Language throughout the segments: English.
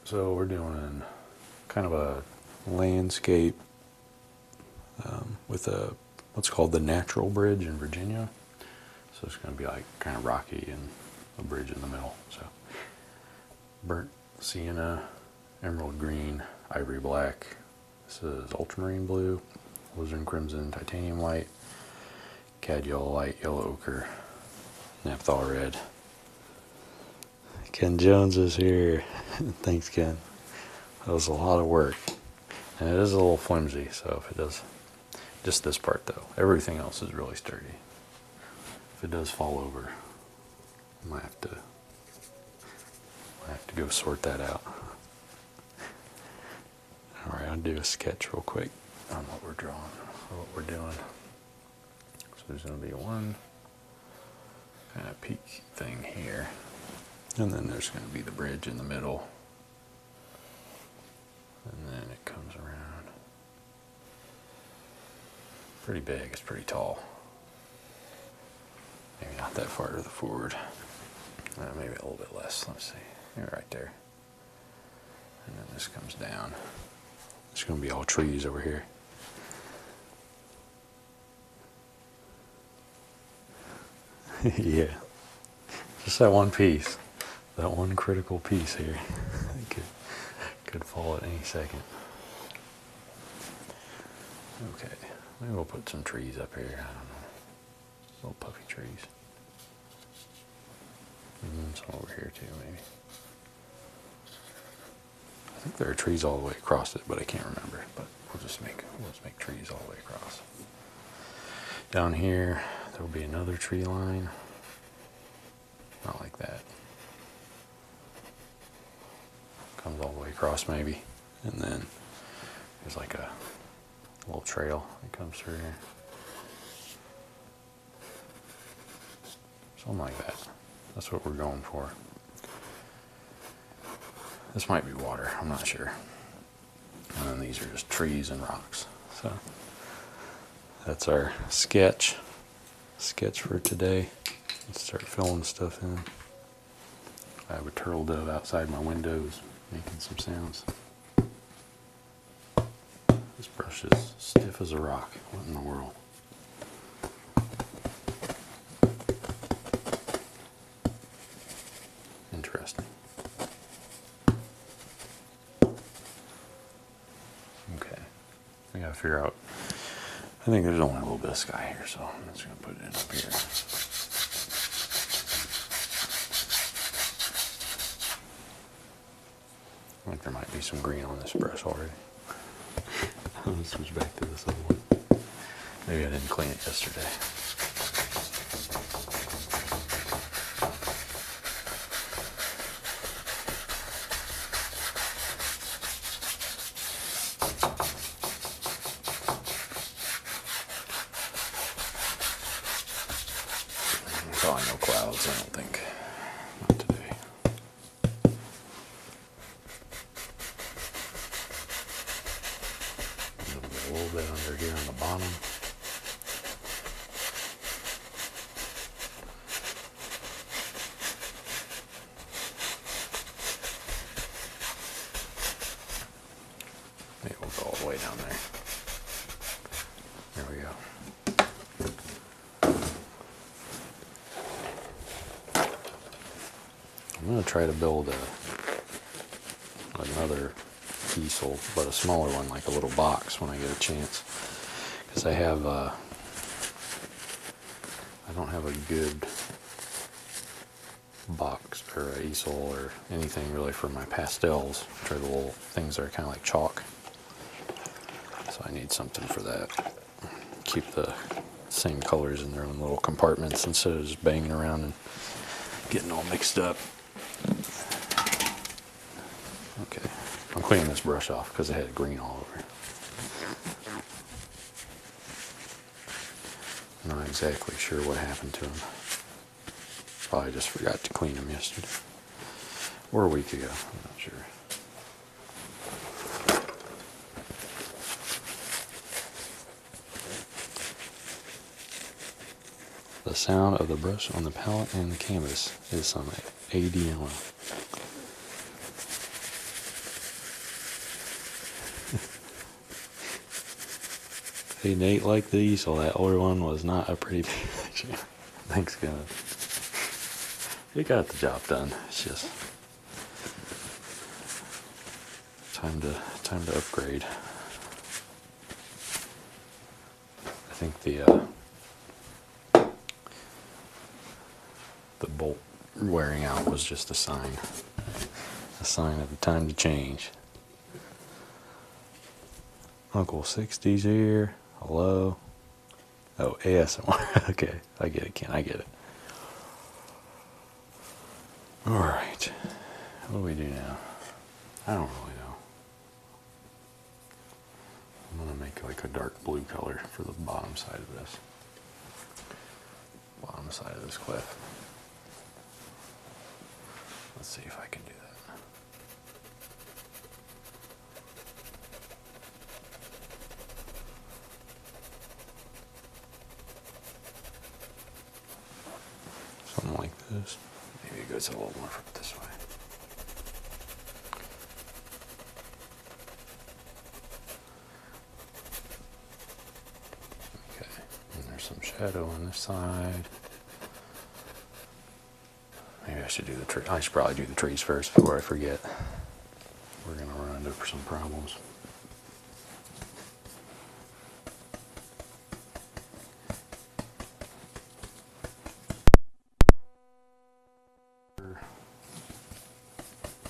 So we're doing kind of a landscape with what's called the Natural Bridge in Virginia. So it's going to be like kind of rocky and a bridge in the middle. So burnt sienna, emerald green, ivory black. This is ultramarine blue, alizarin crimson, titanium white, cad yellow light, yellow ochre, naphthol red. Ken Jones is here. Thanks, Ken. That was a lot of work. And it is a little flimsy, so if it does, just this part though. Everything else is really sturdy. If it does fall over, I might have to go sort that out. Alright, I'll do a sketch real quick on what we're drawing, or what we're doing. So there's going to be one kind of peak thing here. And then there's going to be the bridge in the middle. And then it comes around. Pretty big, it's pretty tall. Maybe not that far to the forward. Maybe a little bit less, let's see. Maybe right there. And then this comes down. It's going to be all trees over here. Yeah. Just that one piece. That one critical piece here. It could fall at any second. Okay. Maybe we'll put some trees up here. I don't know. Little puffy trees. And some over here too, maybe. I think there are trees all the way across it, but I can't remember. But we'll just make trees all the way across. Down here, there will be another tree line. Not like that. Comes all the way across maybe. And then there's like a little trail that comes through here. Something like that. That's what we're going for. This might be water, I'm not sure. And then these are just trees and rocks. So that's our sketch for today. Let's start filling stuff in. I have a turtle dove outside my windows making some sounds. This brush is stiff as a rock. What in the world? Interesting. Okay. I gotta figure out. I think there's only a little bit of sky here, so I'm just gonna put it in up here. I think there might be some green on this brush already. I'll switch back to this other one. Maybe I didn't clean it yesterday. Probably no clouds, I don't think. Not today. A little bit under here on the bottom. Maybe we'll go all the way down there. There we go. I'm going to try to build another easel, but a smaller one, like a little box when I get a chance. Because I don't have a good box or an easel or anything really for my pastels, which are the little things that are kind of like chalk. So I need something for that. Keep the same colors in their own little compartments instead of just banging around and getting all mixed up. Okay, I'm cleaning this brush off because it had green all over it. Not exactly sure what happened to them. Probably just forgot to clean them yesterday. Or a week ago, I'm not sure. The sound of the brush on the palette and the canvas is some ADM. Hey, Nate liked these, so that other one was not a pretty picture. Thanks, guys. It got the job done. It's just time to upgrade. I think the bolt wearing out was just a sign of the time to change. Uncle 60's here. Hello. Oh, ASMR. Okay, I get it, Ken. I get it. All right. What do we do now? I don't really know. I'm gonna make like a dark blue color for the bottom side of this. Bottom side of this cliff. Let's see if I can do that. Something like this. Maybe it goes a little more this way. Okay, and there's some shadow on this side. Maybe I should do the tree. I should probably do the trees first before I forget. We're gonna run into some problems.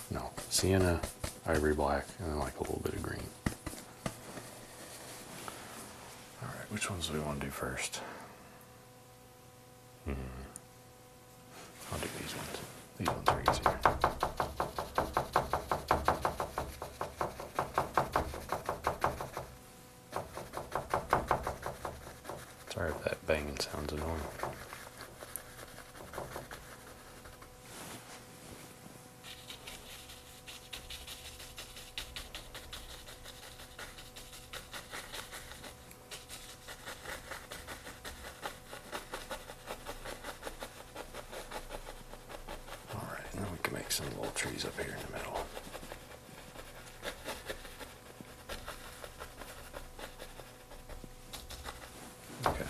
No, sienna, ivory black, and then like a little bit of green. All right, which ones do we want to do first? I'll do these ones. These ones are easier. Sorry if that banging sounds annoying. Some little trees up here in the middle. Okay.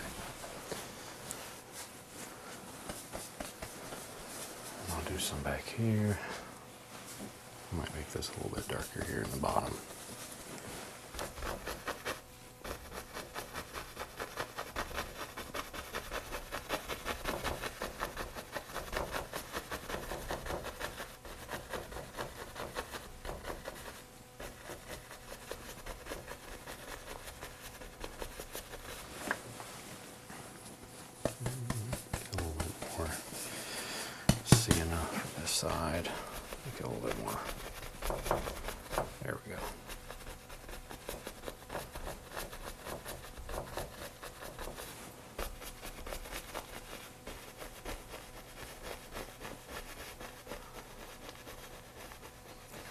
And I'll do some back here. I might make this a little bit darker here in the bottom. Side, make it a little bit more. There we go.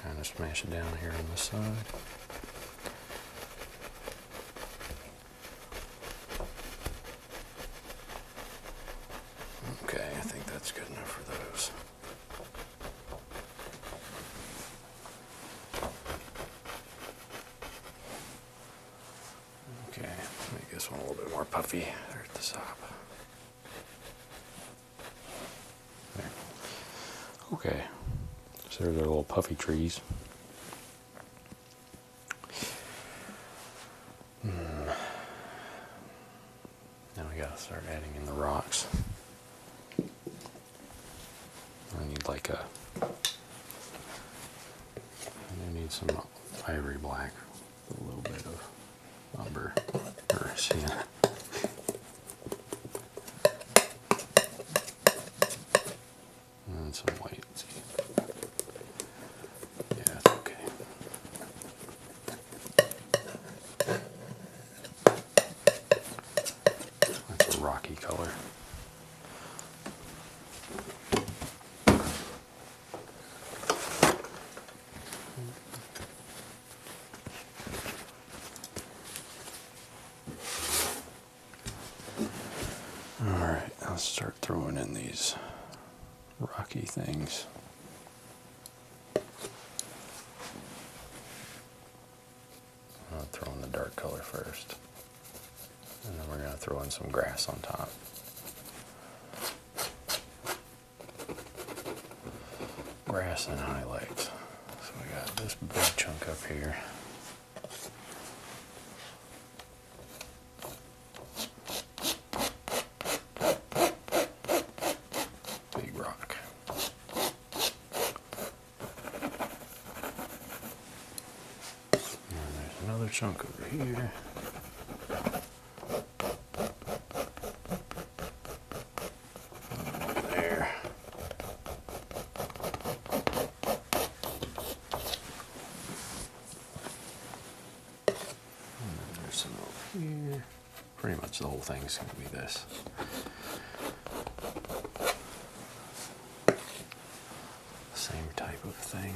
Kind of smash it down here on this side. Okay, I think that's good enough for those. Okay, make this one a little bit more puffy there at the top. There. Okay, so there's our little puffy trees. Now we gotta start adding in the rocks. I need like a, I need some ivory black with a little bit of umber or sienna. And some white. Yeah, that's okay. That's a rocky color. Alright, let's start throwing in these rocky things. to throw in the dark color first. And then we're going to throw in some grass on top. Grass and highlights. So we got this big chunk up here. Big rock. And there's another chunk over here. Here. Pretty much the whole thing is going to be this. Same type of thing.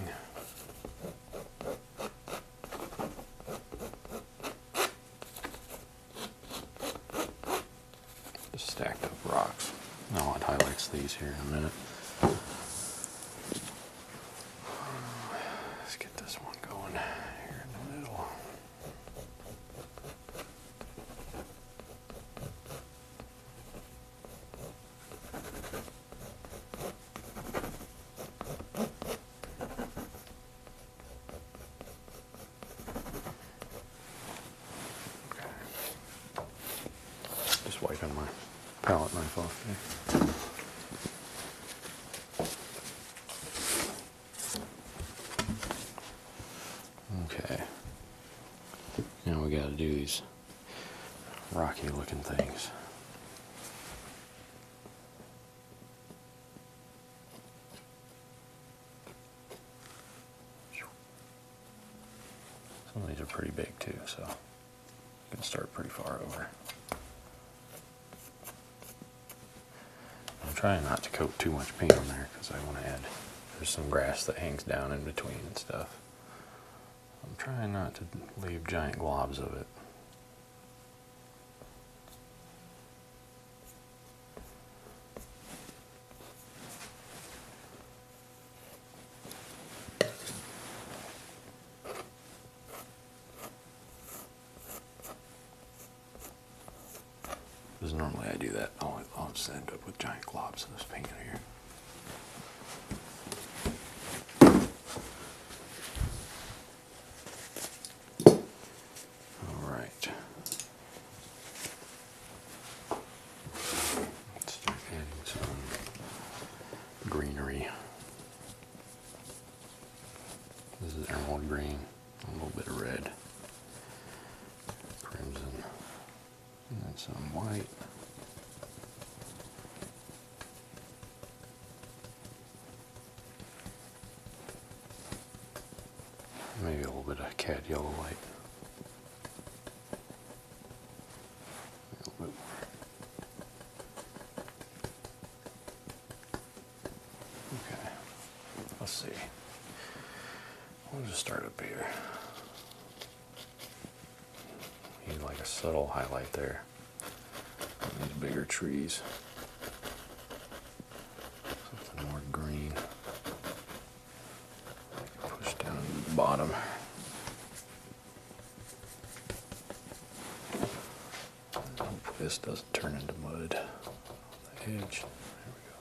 Just stacked up rocks. Now it highlights these here in a minute. Let's get this one going here in the middle. Wiping my palette knife off there. Okay. Now we got to do these rocky looking things. Some of these are pretty big too, so you can start pretty far over. I'm trying not to coat too much paint on there because I want to add, there's some grass that hangs down in between and stuff. I'm trying not to leave giant globs of it. Because normally I do that, I'll just end up with giant globs of this paint here. Alright. Let's start adding some greenery. This is emerald green, a little bit of red, crimson, and then some white. Maybe a little bit of cad yellow light. A little bit more. Okay, let's see. We'll just start up here. Need like a subtle highlight there on these bigger trees. Something more green. Push down to the bottom. Hope this doesn't turn into mud on the edge. There we go.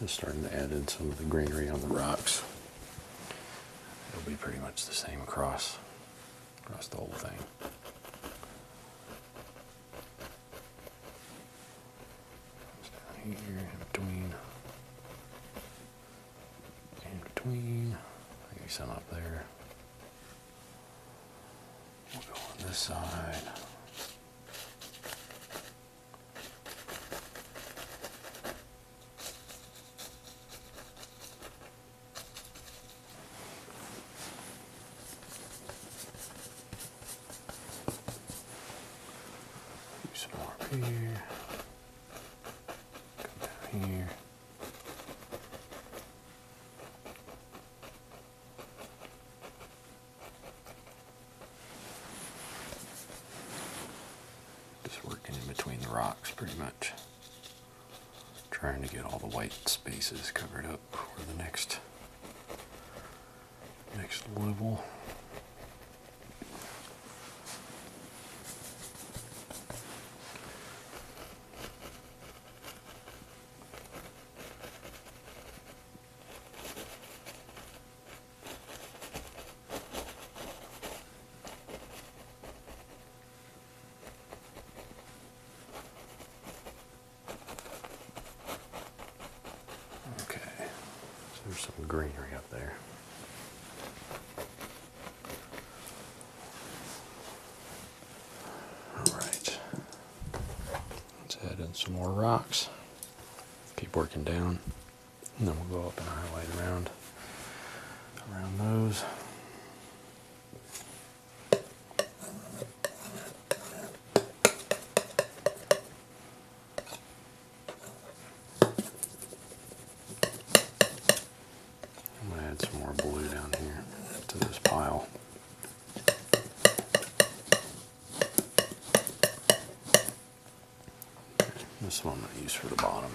Just starting to add in some of the greenery on the rocks. It'll be pretty much the same across the whole thing. Just down here, in between, maybe some up there. We'll go on this side. Some more up here. Come down here. Just working in between the rocks pretty much. Trying to get all the white spaces covered up for the next level. There's some greenery up there. All right. Let's add in some more rocks. Keep working down. And then we'll go up and highlight around those. Some more blue down here to this pile. This one I'm going to use for the bottom.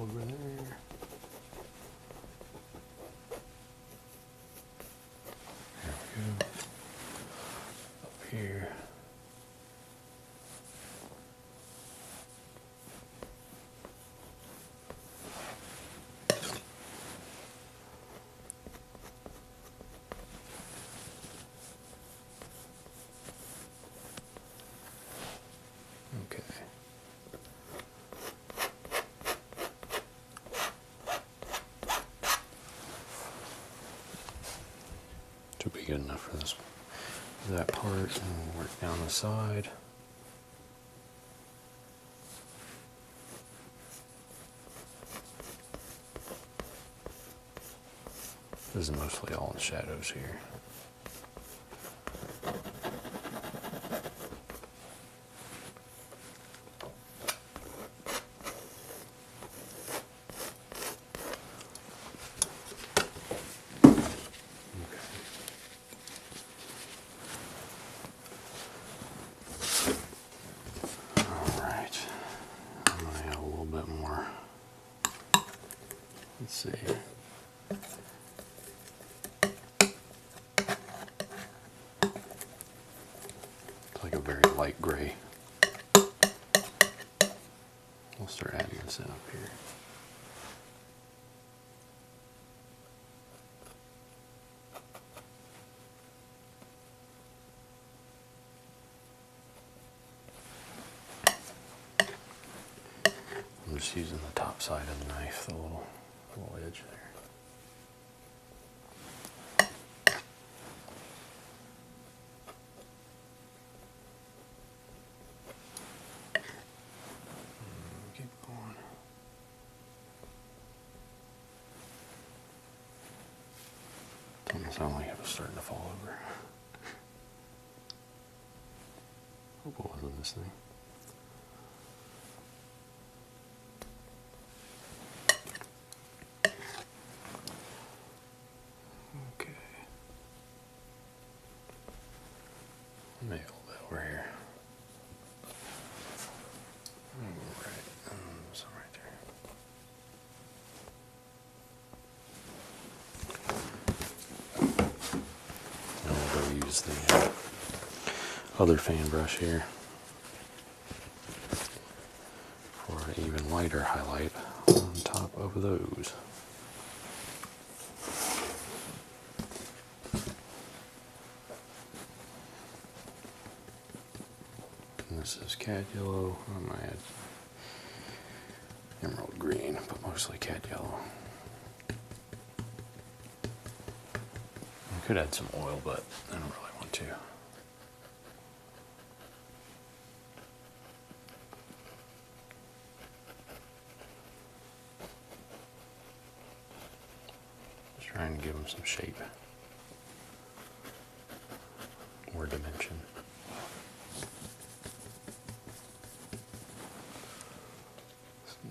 Over there. There we go. Up here. Okay. Should be good enough for this, that part, and we'll work down the side. This is mostly all in shadows here. Let's see. It's like a very light gray. We'll start adding this in up here. I'm just using the top side of the knife, the little edge there. Keep going. It doesn't sound like it was starting to fall over. Hope it wasn't this thing. Maybe a little bit over here. Right, some right there. And we'll go use the other fan brush here for an even lighter highlight on top of those. This is cad yellow. I might add emerald green, but mostly cad yellow. I could add some oil, but I don't really want to. Trying to give them some shape or dimension.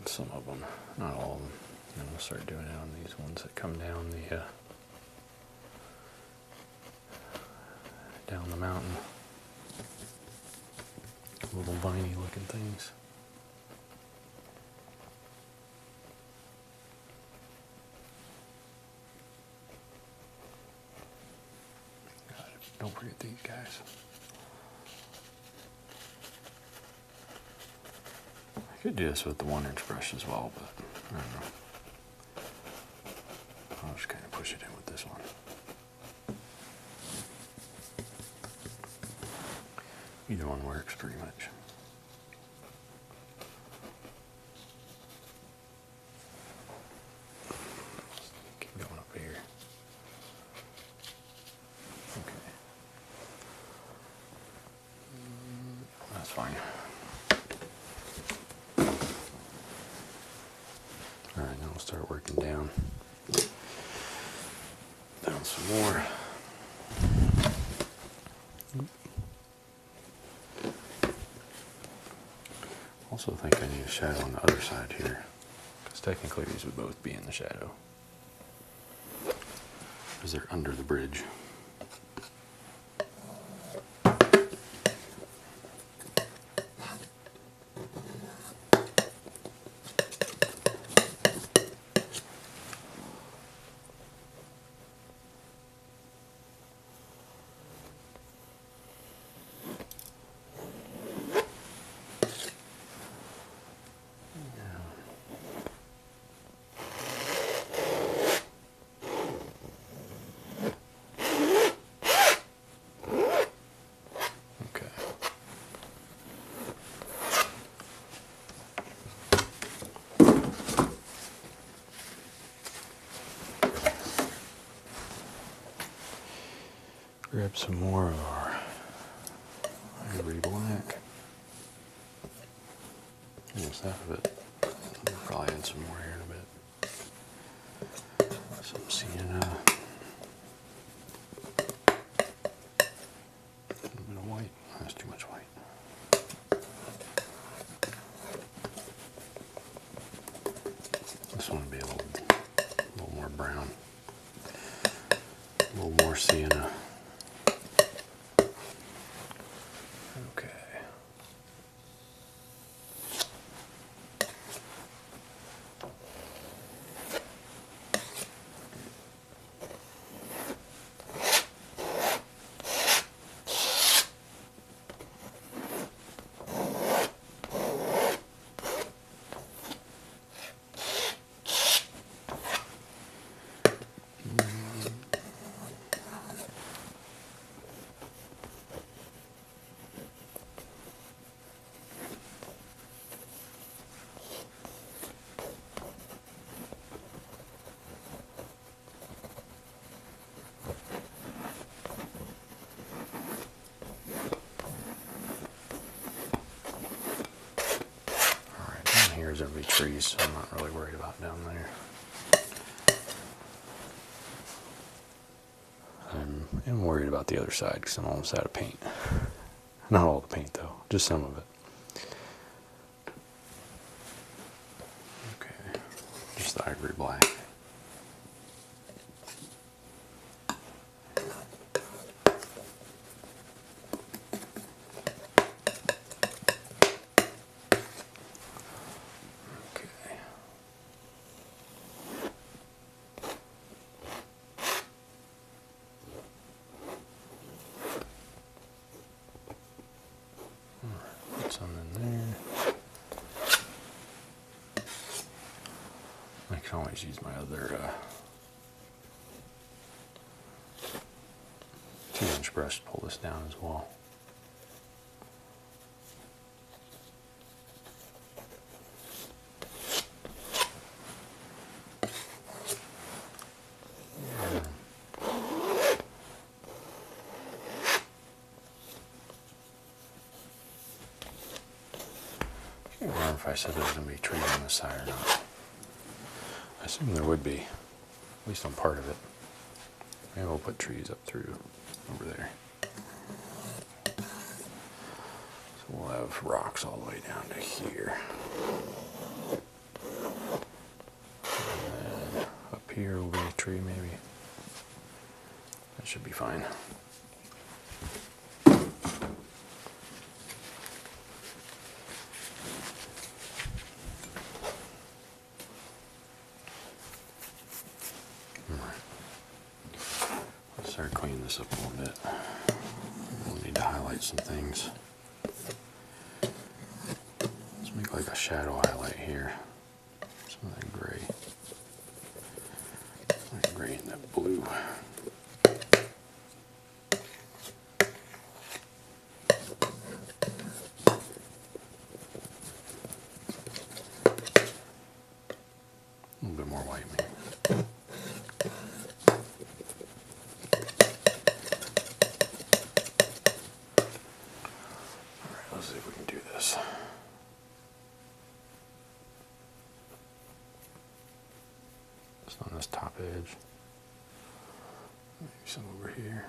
Some of them, not all of them. And we'll start doing it on these ones that come down the mountain. Little viney looking things. God, don't forget these guys. I could do this with the 1-inch brush as well, but I don't know. I'll just kind of push it in with this one. Either one works pretty much. Keep going up here. Okay. That's fine. Alright, now we'll start working down. Down some more. Also think I need a shadow on the other side here, because technically these would both be in the shadow, because they're under the bridge. Grab some more of our ivory black. Almost out of it. We'll probably add some more here in a bit. Some sienna. A little bit of white. That's too much white. This one will be a little more brown. A little more sienna. There's going to be trees, so I'm not really worried about down there. I am worried about the other side because I'm almost out of paint. Not all the paint though, just some of it. Okay, just the ivory black. Some in there. I can always use my other 2-inch brush to pull this down as well. I can't remember if I said there was going to be trees on this side or not. I assume there would be, at least on part of it. Maybe we'll put trees up through over there. So we'll have rocks all the way down to here. And then up here will be a tree maybe. That should be fine. Start cleaning this up a little bit. We'll need to highlight some things. Let's make like a shadow highlight here. Some of that gray. That gray and that blue. A little bit more white maybe. Let's see if we can do this. Just on this top edge. Maybe some over here.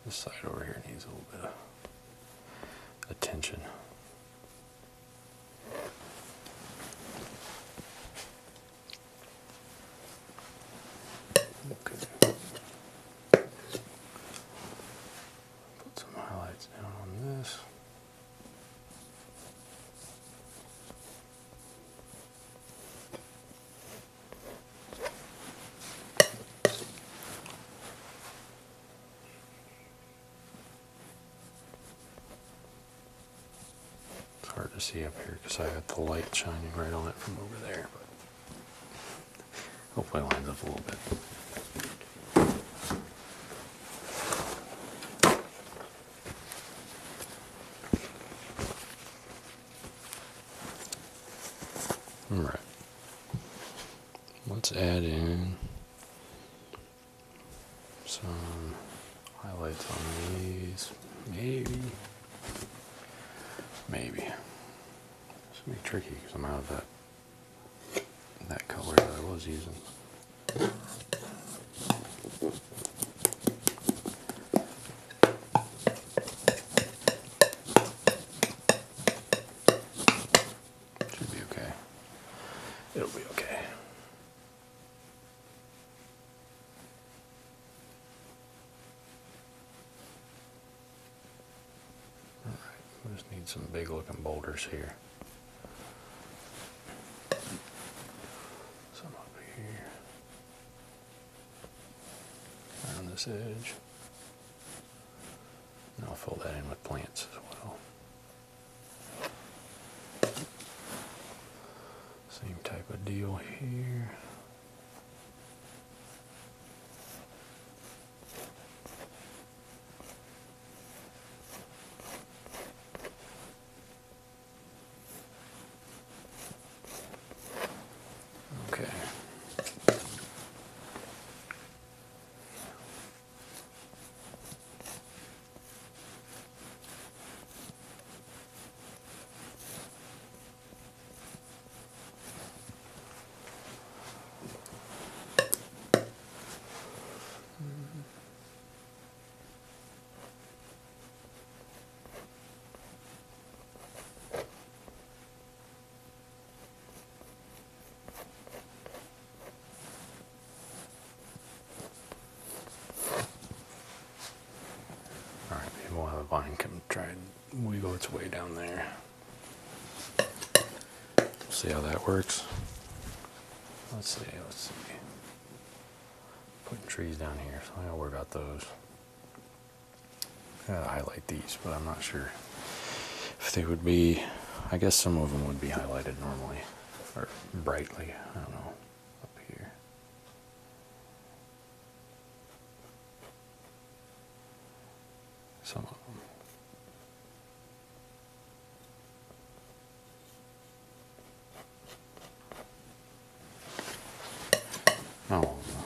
This side over here needs a little bit of attention. Okay. Put some highlights down on this. Hard to see up here because I got the light shining right on it from over there, but hopefully it lines up a little bit. Alright, let's add in some highlights on these, maybe. It's gonna be tricky because I'm out of that color that I was using. Should be okay. It'll be okay. All right, we just need some big looking boulders here. Some up here. Around this edge. And I'll fill that in with plants as well. Same type of deal here. Okay. We'll have a vine come try and wiggle its way down there. See how that works. Let's see. Putting trees down here, so I gotta worry about those. I gotta highlight these, but I'm not sure if they would be. I guess some of them would be highlighted normally, or brightly. I don't know. Up here. Some of them. Not all of them.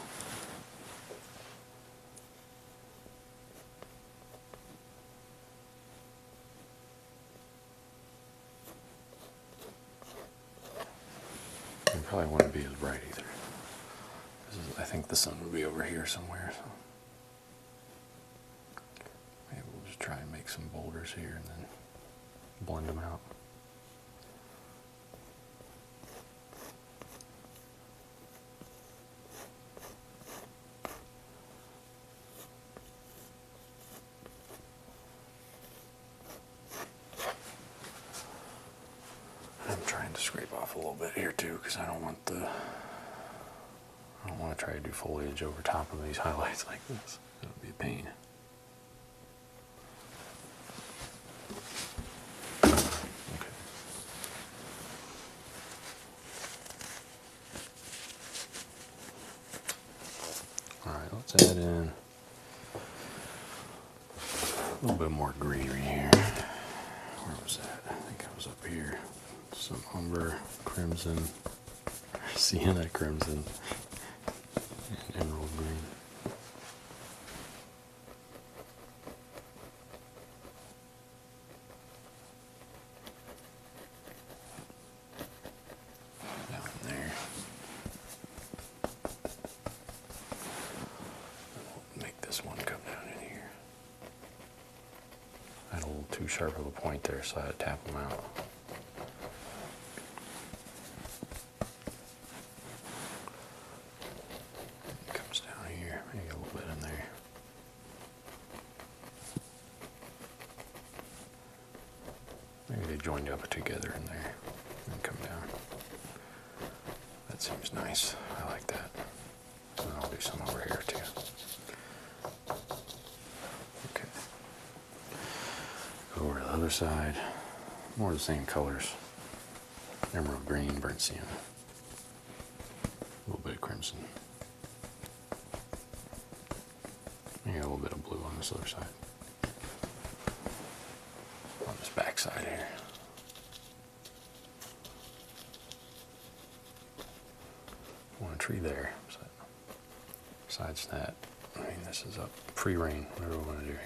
probably wouldn't be as bright either. I think the sun would be over here somewhere. So maybe we'll just try and make some boulders here and then blend them out. I'm trying to scrape off a little bit here too, because I don't want to try to do foliage over top of these highlights like this. It would be a pain. Okay. All right, let's add in a little bit more greenery here. Where was that? I think I was up here. Some umber, crimson, sienna crimson, and emerald green. Down there. We'll make this one come down in here. I had a little too sharp of a point there, so I had to tap them out. Maybe they joined up together in there and come down. That seems nice. I like that. And I'll do some over here too. Okay. Go over to the other side. More of the same colors. Emerald green, burnt sienna. A little bit of crimson. Maybe a little bit of blue on this other side. On this back side here. Want a tree there. So besides that, I mean, this is up pre-rain, whatever we want to do here.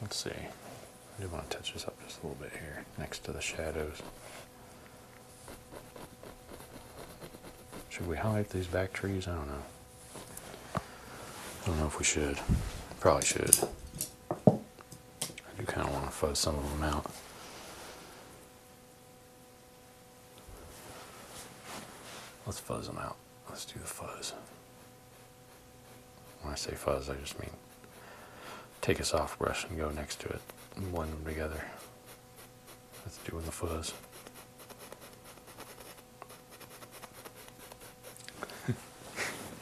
Let's see. I do want to touch this up just a little bit here, next to the shadows. Should we highlight these back trees? I don't know. I don't know if we should. Probably should. I do kind of want to fuzz some of them out. Let's fuzz them out. Let's do the fuzz. When I say fuzz, I just mean take a soft brush and go next to it and blend them together. That's doing the fuzz.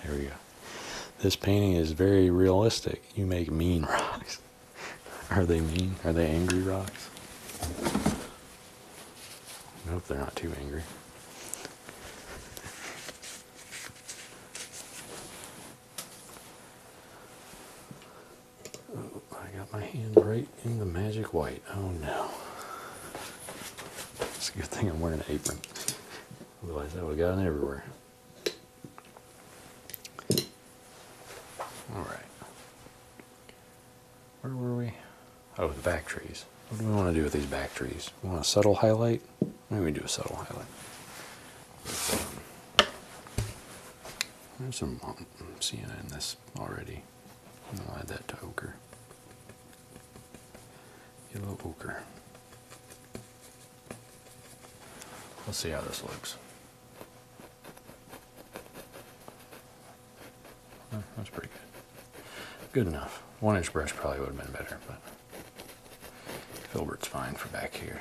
There we go. This painting is very realistic. You make mean rocks. Are they mean? Are they angry rocks? I hope they're not too angry. I got my hand right in the magic white. Oh no. It's a good thing I'm wearing an apron. Otherwise I would have gotten everywhere. Alright. Where were we? Oh, the back trees. What do we want to do with these back trees? We want a subtle highlight? Maybe we do a subtle highlight. There's some sienna in this already. I'll add that to ochre. Yellow ochre. Let's see how this looks. Oh, that's pretty good. Good enough. 1-inch brush probably would have been better, but Filbert's fine for back here.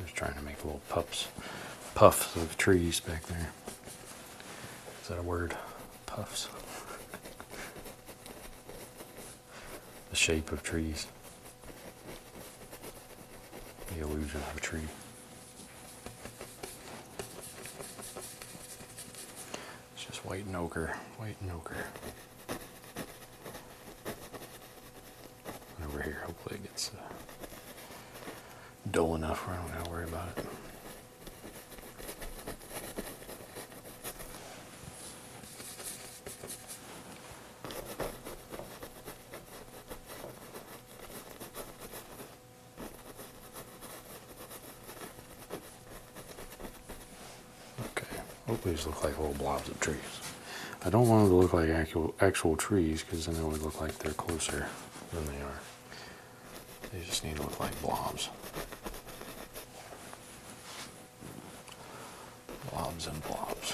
Just trying to make little puffs of trees back there. Is that a word? Puffs. The shape of trees. The illusion of a tree. white and ochre, white and ochre. And over here, hopefully it gets dull enough where I don't have to worry about it. Hopefully these look like little blobs of trees. I don't want them to look like actual trees because then it would look like they're closer than they are. They just need to look like blobs. Blobs and blobs.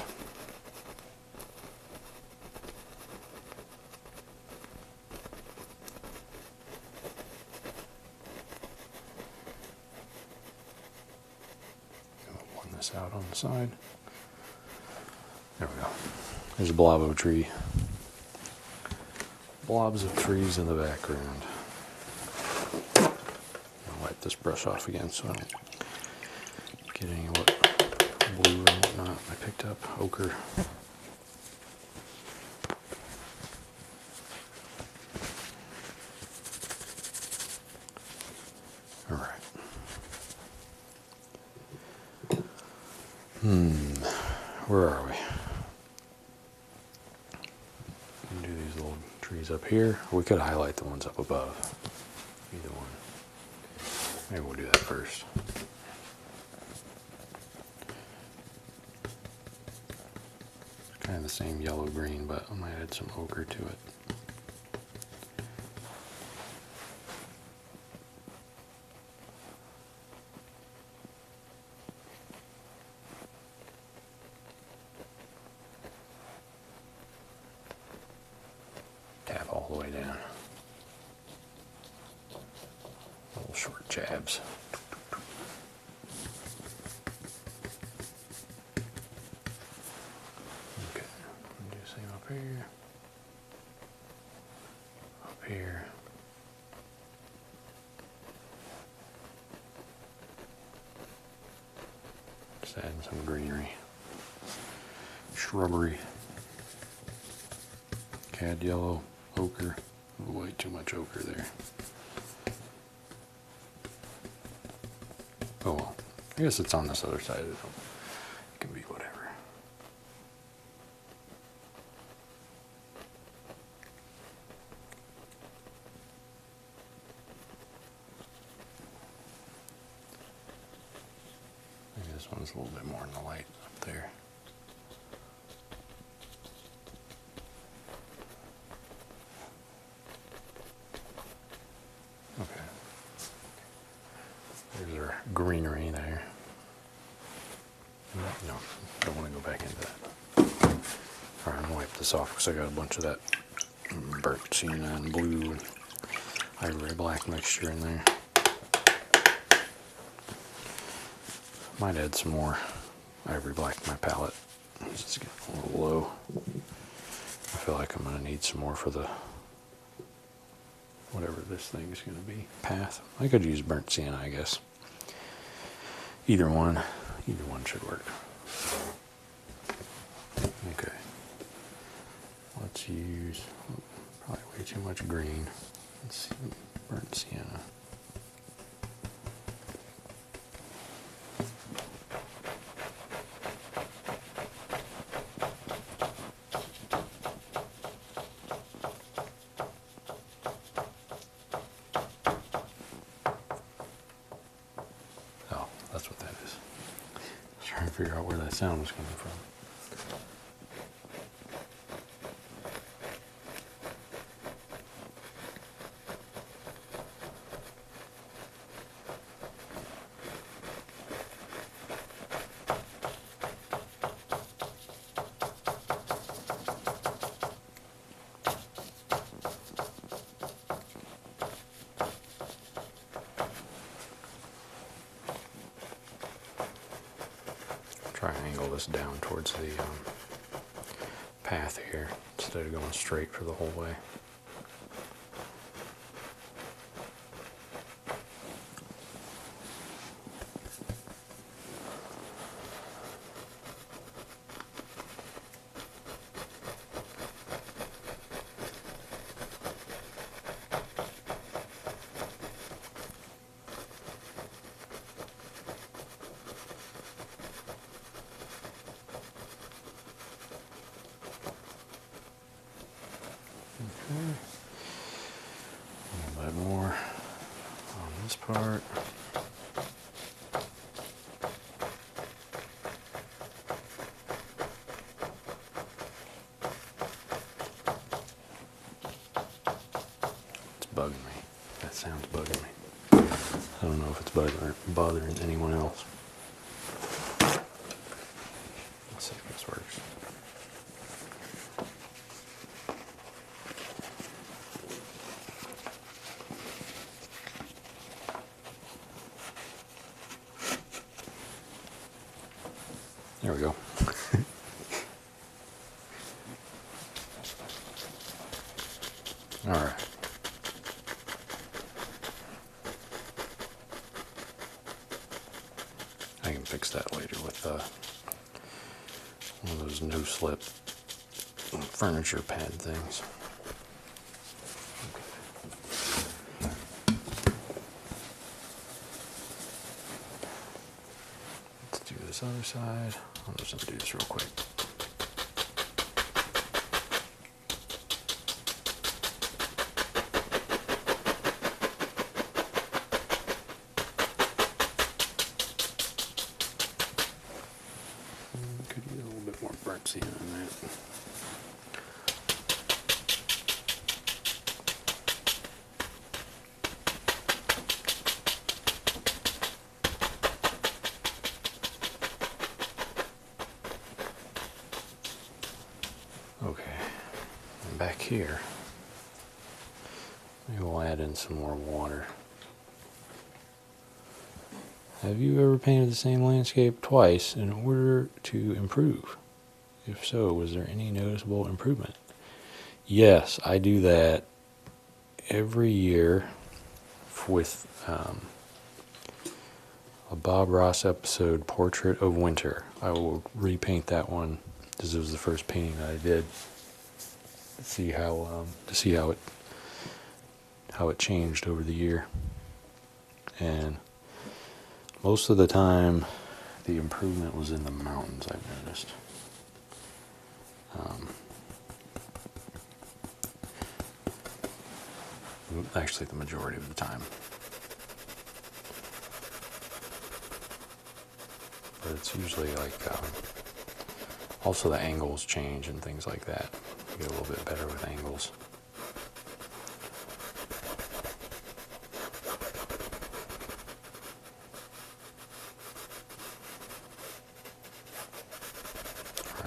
One this out on the side. There we go. There's a blob of a tree. Blobs of trees in the background. I'll wipe this brush off again so I don't get any blue and whatnot. I picked up ochre. All right. Where are we? Do these little trees up here. We could highlight the ones up above. Either one. Maybe we'll do that first. It's kind of the same yellow-green, but I might add some ochre to it. Tap all the way down. Little short jabs. Okay, do the same up here. Up here. Just adding some greenery. Shrubbery. Cad yellow. Ochre. Way too much ochre there. Oh well. I guess it's on this other side. It can be whatever. Maybe this one's a little bit more in the light up there. Okay. There's our greenery there. No, don't want to go back into that. Alright, I'm going to wipe this off because I got a bunch of that burnt sienna and blue and ivory black mixture in there. Might add some more ivory black to my palette. It's just getting a little low. I feel like I'm going to need some more for the whatever this thing is going to be. Path. I could use burnt sienna, I guess. Either one should work. Okay. Let's use probably way too much green. Let's see, burnt sienna. Trying to figure out where that sound was coming from. Try and angle this down towards the path here instead of going straight for the whole way. part. It's bugging me. That sound's bugging me. I don't know if it's bothering anyone else. Let's see if this works. There we go. All right. I can fix that later with one of those no-slip furniture pad things. Let's do this other side. I'm just going to do this real quick. Could use a little bit more burnt sienna in that. Okay, and back here, maybe we'll add in some more water. Have you ever painted the same landscape twice in order to improve? If so, was there any noticeable improvement? Yes, I do that every year with a Bob Ross episode, Portrait of Winter. I will repaint that one. This was the first painting that I did to see how it changed over the year. And most of the time, the improvement was in the mountains, I've noticed. Actually, the majority of the time. But it's usually like, also the angles change and things like that. You get a little bit better with angles.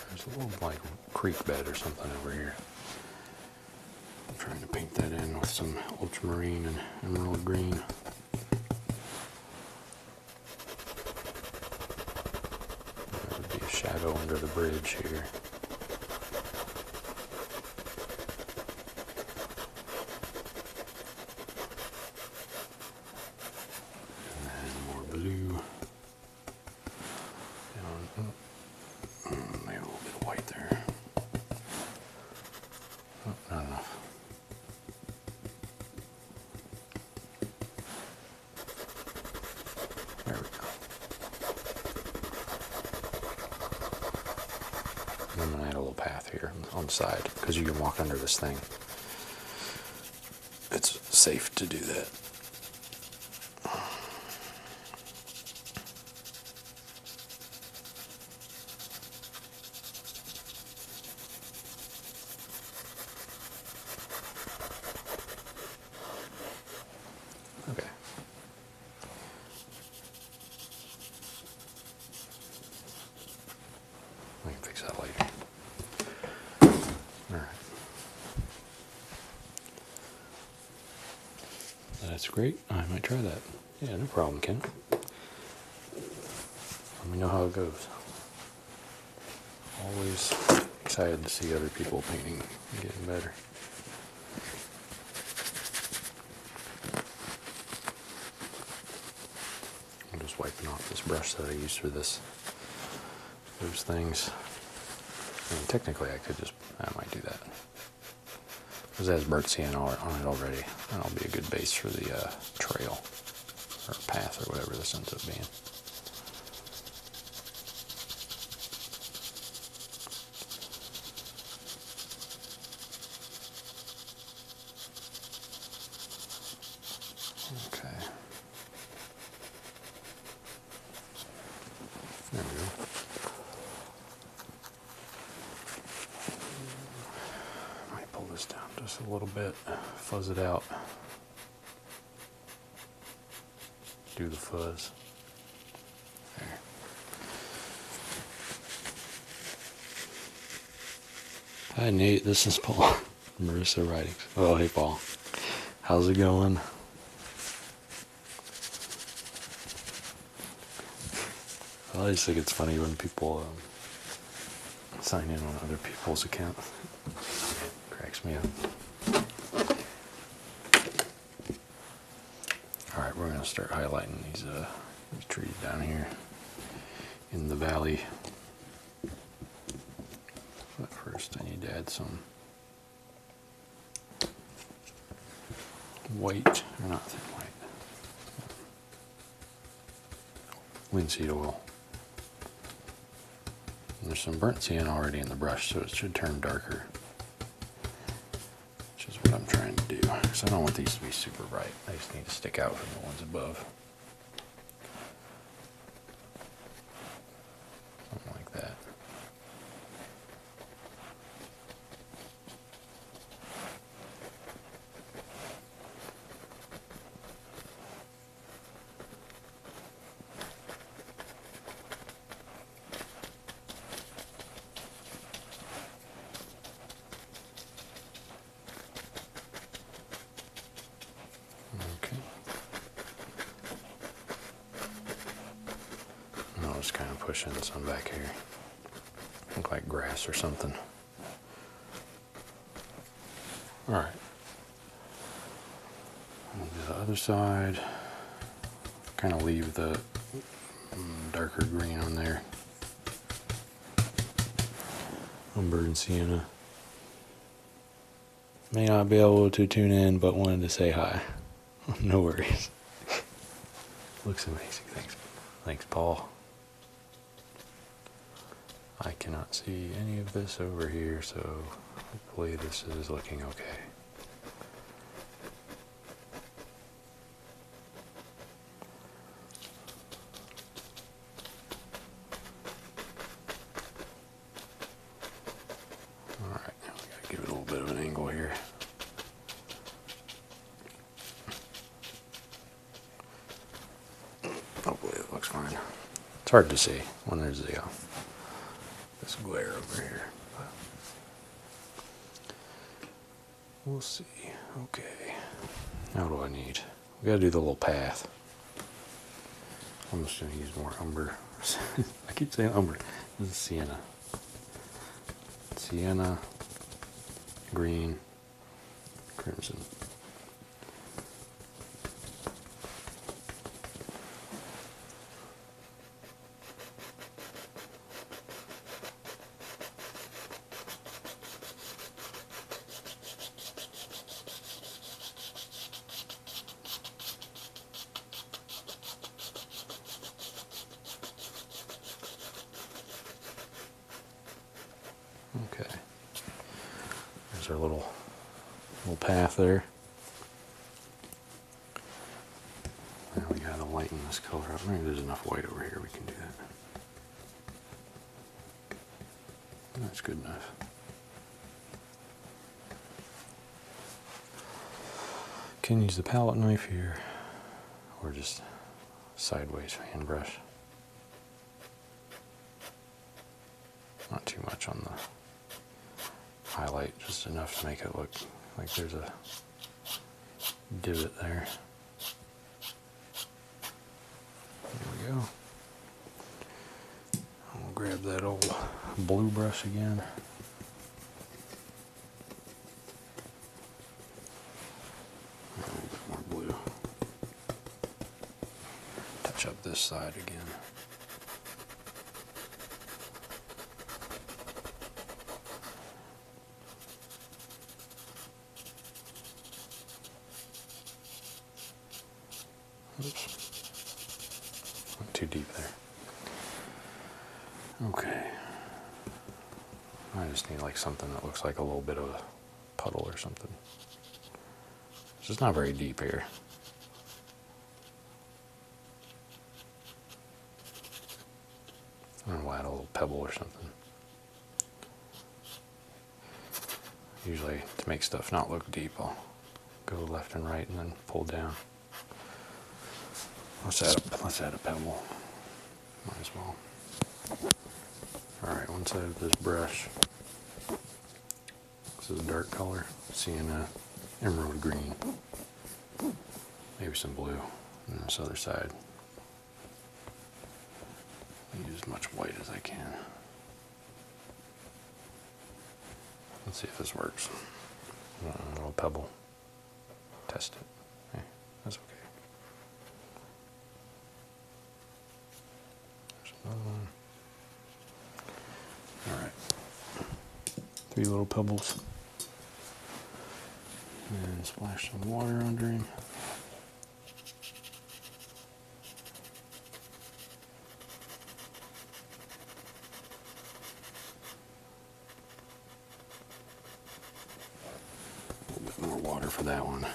There's a little like creek bed or something over here. I'm trying to paint that in with some ultramarine and emerald green. There would be a shadow under the bridge here. And then more blue. Maybe a little bit of white there. Oh, not enough. There we go. And I'm going to add a little path here on the side because you can walk under this thing. It's safe to do that. Okay. I can fix that later. All right. That's great. I might try that. Yeah, no problem, Ken. Let me know how it goes. Always excited to see other people painting and getting better. I'm just wiping off this brush that I used for those things. I mean, technically I might do that. Because it has burnt sienna on it already. That'll be a good base for the trail, or path, or whatever this ends up being. Okay. There we go. Might pull this down just a little bit, fuzz it out. Do the fuzz. There. Hi Nate, this is Paul. Marissa Writings. Oh, hey Paul. How's it going? I always think it's funny when people sign in on other people's accounts. Cracks me up. Alright, we're going to start highlighting these trees down here in the valley. But first I need to add some white, or not thin white, linseed oil. And there's some burnt sienna already in the brush, so it should turn darker, which is what I'm trying to do, because I don't want these to be super bright. They just need to stick out from the ones above. Something like that. Just kind of pushing some back here. Look like grass or something. Alright. We'll do the other side. Kind of leave the darker green on there. Umber and sienna. May not be able to tune in, but wanted to say hi. No worries. Looks amazing. Thanks. Thanks, Paul. I cannot see any of this over here, so hopefully this is looking okay. Alright, now we gotta give it a little bit of an angle here. Hopefully it looks fine. It's hard to see when there's the this glare over here, but we'll see. Okay, now what do I need? We gotta do the little path. I'm just gonna use more umber. I keep saying umber. This is sienna. Sienna, green, crimson. Okay, there's our little path there. Now we gotta lighten this color up. Maybe there's enough white over here we can do that. That's good enough. Can use the palette knife here, or just sideways hand brush. Not too much on the highlight, just enough to make it look like there's a divot there. There we go. We'll grab that old blue brush again. A little bit more blue. Touch up this side again. Oops. Not too deep there. Okay. I just need like something that looks like a little bit of a puddle or something. It's just not very deep here. add a little pebble or something. Usually to make stuff not look deep, I'll go left and right and then pull down. Let's add a pebble. Might as well. Alright, one side of this brush. This is a dark color. Sienna, emerald green. Maybe some blue. And this other side. I'll use as much white as I can. Let's see if this works. A little pebble. Test it. Okay, that's okay. There's another one. Alright. 3 little pebbles. And splash some water under him. A little bit more water for that one.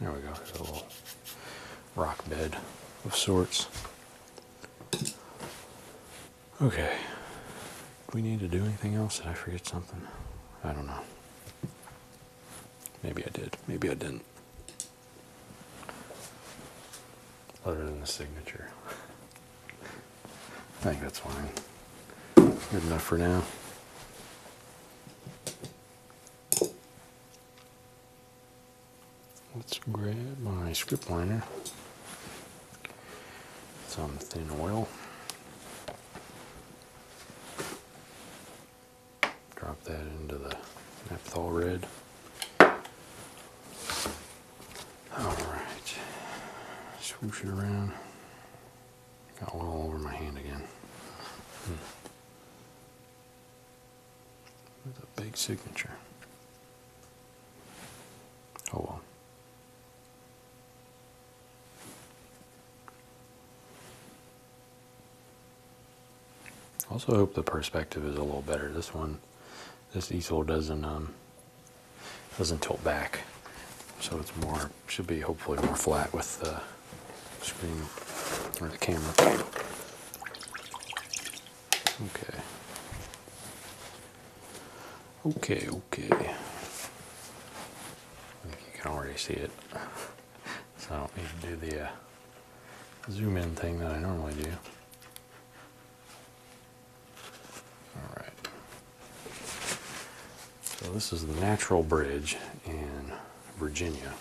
There we go. There's a little rock bed of sorts. Okay. Do we need to do anything else? Did I forget something? I don't know. Maybe I did. Maybe I didn't. Other than the signature. I think that's fine. Good enough for now. Let's grab my script liner. Some thin oil. Drop that into the naphthol red. Alright. Swoosh it around. Got oil all over my hand again. With a big signature. Oh well. Also hope the perspective is a little better. This one, this easel doesn't tilt back, so it's more, should be hopefully more flat with the screen or the camera. Okay. Okay. I think you can already see it, so I don't need to do the zoom in thing that I normally do. Alright. So this is the Natural Bridge in Virginia.